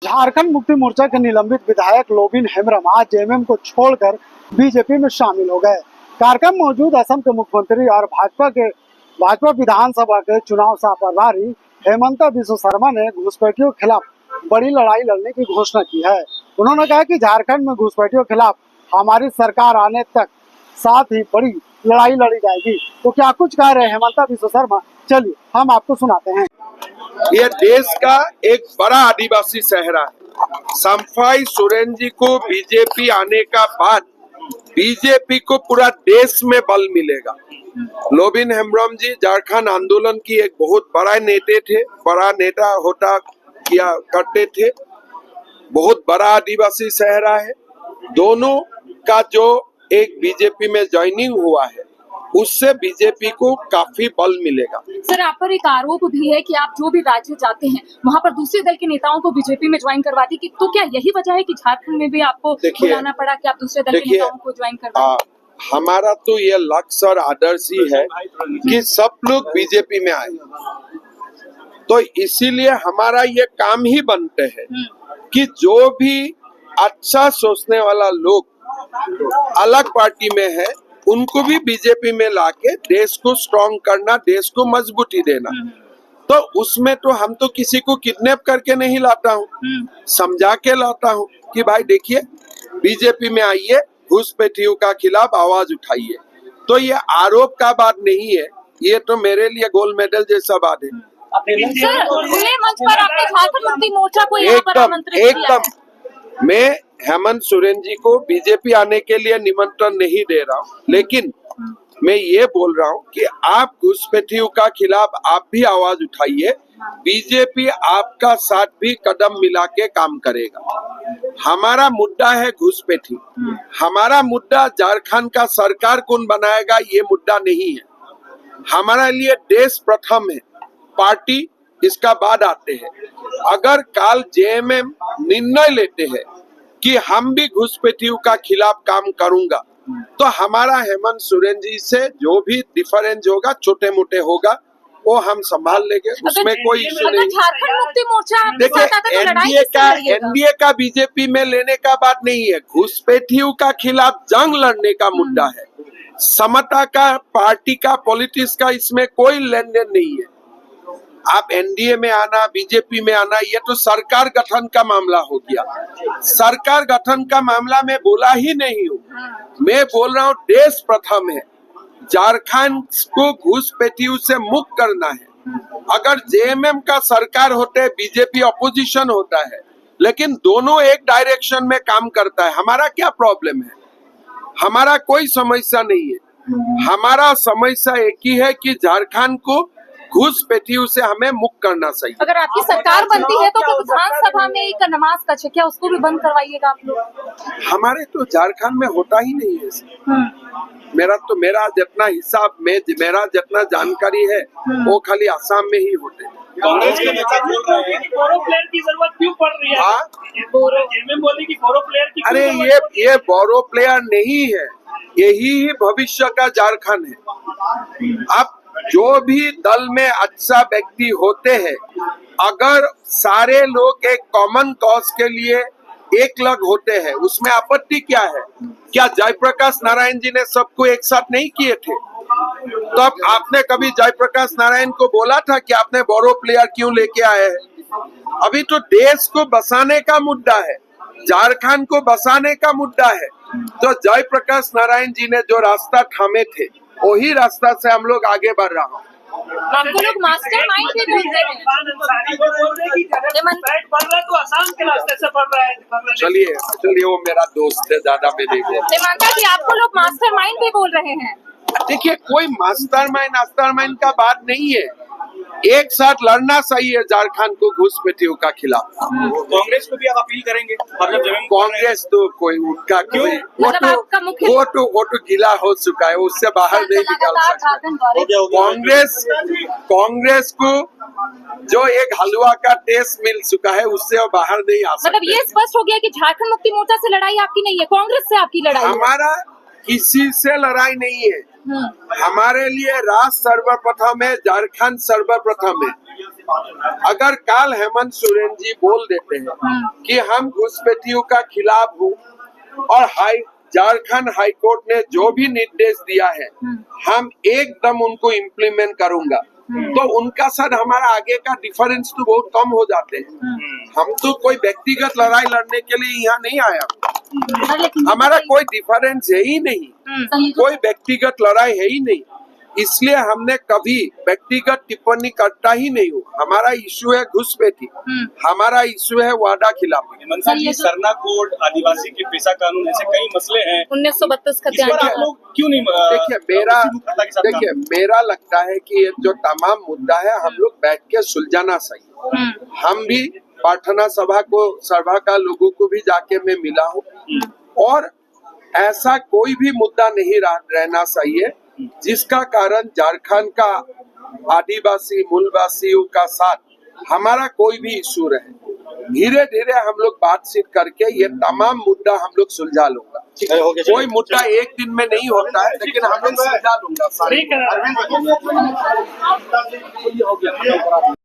झारखंड मुक्ति मोर्चा के निलंबित विधायक लोबिन हेम्ब्रम आज जेएमएम को छोड़कर बीजेपी में शामिल हो गए। कार्यक्रम मौजूद असम के मुख्यमंत्री और भाजपा विधानसभा के चुनाव सह प्रभारी हेमंता बिस्वा शर्मा ने घुसपैठियों के खिलाफ बड़ी लड़ाई लड़ने की घोषणा की है। उन्होंने कहा कि झारखंड में घुसपैठियों के खिलाफ हमारी सरकार आने तक साथ ही बड़ी लड़ाई लड़ी जाएगी। तो क्या कुछ कह रहे हैं हेमंता बिस्वा शर्मा, चलिए हम आपको सुनाते हैं। ये देश का एक बड़ा आदिवासी सहरा है। संफाई सोरेन जी को बीजेपी आने का बाद बीजेपी को पूरा देश में बल मिलेगा। लोबिन हेम्ब्रम जी झारखंड आंदोलन की एक बहुत बड़ा नेता होता किया करते थे। बहुत बड़ा आदिवासी सहरा है। दोनों का जो एक बीजेपी में ज्वाइनिंग हुआ है उससे बीजेपी को काफी बल मिलेगा। सर, आप पर एक आरोप भी है कि आप जो भी राज्य जाते हैं वहां पर दूसरे दल के नेताओं को बीजेपी में ज्वाइन करवाती कि तो क्या यही वजह है कि झारखंड में भी आपको बुलाना पड़ा कि आप दूसरे दल के नेताओं को ज्वाइन करवाएं? हमारा तो ये लक्ष्य और आदर्श ही है कि सब लोग बीजेपी में आए। तो इसीलिए हमारा ये काम ही बनते हैं कि जो भी अच्छा सोचने वाला लोग अलग पार्टी में है उनको भी बीजेपी में लाके देश को स्ट्रॉन्ग करना, देश को मजबूती देना। तो उसमें तो हम तो किसी को किडनैप करके नहीं लाता हूँ, समझा के लाता हूँ कि भाई देखिए बीजेपी में आइए, घुसपैठियों का खिलाफ आवाज उठाइए। तो ये आरोप का बात नहीं है, ये तो मेरे लिए गोल्ड मेडल जैसा बात है। सर, खुले मंच पर आपने झारखंड मुक्ति मोर्चा को यहाँ पर आमंत्रित किया है। मैं हेमंत सोरेन जी को बीजेपी आने के लिए निमंत्रण नहीं दे रहा हूँ, लेकिन मैं ये बोल रहा हूँ कि आप घुसपैठियों का खिलाफ आप भी आवाज उठाइए। बीजेपी आपका साथ भी कदम मिला के काम करेगा। हमारा मुद्दा है घुसपैठी, हमारा मुद्दा झारखंड का सरकार कौन बनाएगा ये मुद्दा नहीं है। हमारा लिए देश प्रथम है, पार्टी इसका बाद आते हैं। अगर काल जेएमएम निर्णय लेते हैं कि हम भी घुसपैठियों का खिलाफ काम करूंगा तो हमारा हेमंत सोरेन जी से जो भी डिफरेंस होगा, छोटे मोटे होगा, वो हम संभाल लेंगे, उसमें कोई इश्यू नहीं। झारखंड मुक्ति मोर्चा देखिए एनडीए का बीजेपी में लेने का बात नहीं है, घुसपैठियों का खिलाफ जंग लड़ने का मुद्दा है। समता का, पार्टी का, पॉलिटिक्स का इसमें कोई लेन देन नहीं है। आप एनडीए में आना, बीजेपी में आना, ये तो सरकार गठन का मामला हो गया। सरकार गठन का मामला मैं बोला ही नहीं हूँ, मैं बोल रहा हूँ देश प्रथम है। झारखंड को घुसपैठियों से मुक्त करना है। अगर जेएमएम का सरकार होते, बीजेपी अपोजिशन होता है, लेकिन दोनों एक डायरेक्शन में काम करता है। हमारा क्या प्रॉब्लम है? हमारा कोई समस्या नहीं है। हमारा समस्या एक ही है कि झारखंड को घुसपैठियों से हमें मुक्त करना चाहिए। अगर आपकी सरकार बनती है तो विधानसभा में एक नमाज का क्या उसको भी बंद करवाइएगा आप लोग? हमारे तो झारखंड में होता ही नहीं है। मेरा जितना हिसाब में, मेरा जितना जानकारी है वो खाली असम में ही होते हैं। कांग्रेस के नेता बोल रहे हैं बोरो प्लेयर की जरूरत क्यों पड़ रही है? बोले कि बोरो प्लेयर की। अरे ये बोरो प्लेयर नहीं है, यही भविष्य का झारखंड है। अब जो भी दल में अच्छा व्यक्ति होते हैं, अगर सारे लोग एक कॉमन कॉज के लिए एक लग होते हैं, उसमें आपत्ति क्या है? क्या जयप्रकाश नारायण जी ने सबको एक साथ नहीं किए थे? तो अब आपने कभी जयप्रकाश नारायण को बोला था कि आपने बोरो प्लेयर क्यों लेके आए हैं? अभी तो देश को बसाने का मुद्दा है, झारखंड को बसाने का मुद्दा है। तो जयप्रकाश नारायण जी ने जो रास्ता थामे थे वही रास्ता से हम लोग आगे बढ़ रहा हूँ। आपको लोग मास्टरमाइंड भी बोलते हैं। तो आसाम के रास्ते से पढ़ रहा है। चलिए वो मेरा दोस्त है, ज्यादा में नहीं बोलता। हेमंता जी, आपको लोग मास्टरमाइंड भी बोल रहे हैं। देखिए कोई मास्टरमाइंड का बात नहीं है। एक साथ लड़ना सही है झारखंड को घुसपैठियों का खिलाफ। कांग्रेस को भी आप अपील करेंगे? कांग्रेस तो कोई उनका कोई वो तो गीला हो चुका है, उससे बाहर नहीं निकाल सकता। कांग्रेस को जो एक हलवा का टेस्ट मिल चुका है उससे वो बाहर नहीं आ सकता। मतलब ये स्पष्ट हो गया कि झारखंड मुक्ति मोर्चा से लड़ाई आपकी नहीं है, कांग्रेस से आपकी लड़ाई है। किसी से लड़ाई नहीं है। हमारे लिए राष्ट्र सर्वप्रथम है, झारखंड सर्वप्रथम है। अगर काल हेमंत सोरेन जी बोल देते हैं कि हम घुसपैठियों का खिलाफ हूँ और झारखंड हाईकोर्ट ने जो भी निर्देश दिया है हम एकदम उनको इम्प्लीमेंट करूंगा, तो उनका साथ हमारा आगे का डिफरेंस तो बहुत कम हो जाते हैं। हम तो कोई व्यक्तिगत लड़ाई लड़ने के लिए यहाँ नहीं आया, हमारा कोई डिफरेंस है ही नहीं, कोई व्यक्तिगत लड़ाई है ही नहीं, इसलिए हमने कभी व्यक्तिगत टिप्पणी करता ही नहीं हूँ। हमारा इश्यू है घुसपैठी, हमारा इश्यू है वादा खिलाफी। मनसा जी, सरना कोड, आदिवासी के पेशा कानून, ऐसे कई मसले हैं 1932 का इस पर आप लोग क्यों नहीं देखिए मेरा लगता है कि ये जो तमाम मुद्दा है हम लोग बैठ के सुलझाना चाहिए। हम भी प्रार्थना सभा का लोगों को भी जाके मैं मिला हूँ और ऐसा कोई भी मुद्दा नहीं रहना चाहिए जिसका कारण झारखंड का आदिवासी मूलवासियों का साथ हमारा कोई भी इशू रहे। धीरे धीरे हम लोग बातचीत करके ये तमाम मुद्दा हम लोग सुलझा लूंगा। कोई मुद्दा एक दिन में नहीं होता है, लेकिन हम लोग सुलझा लूंगा।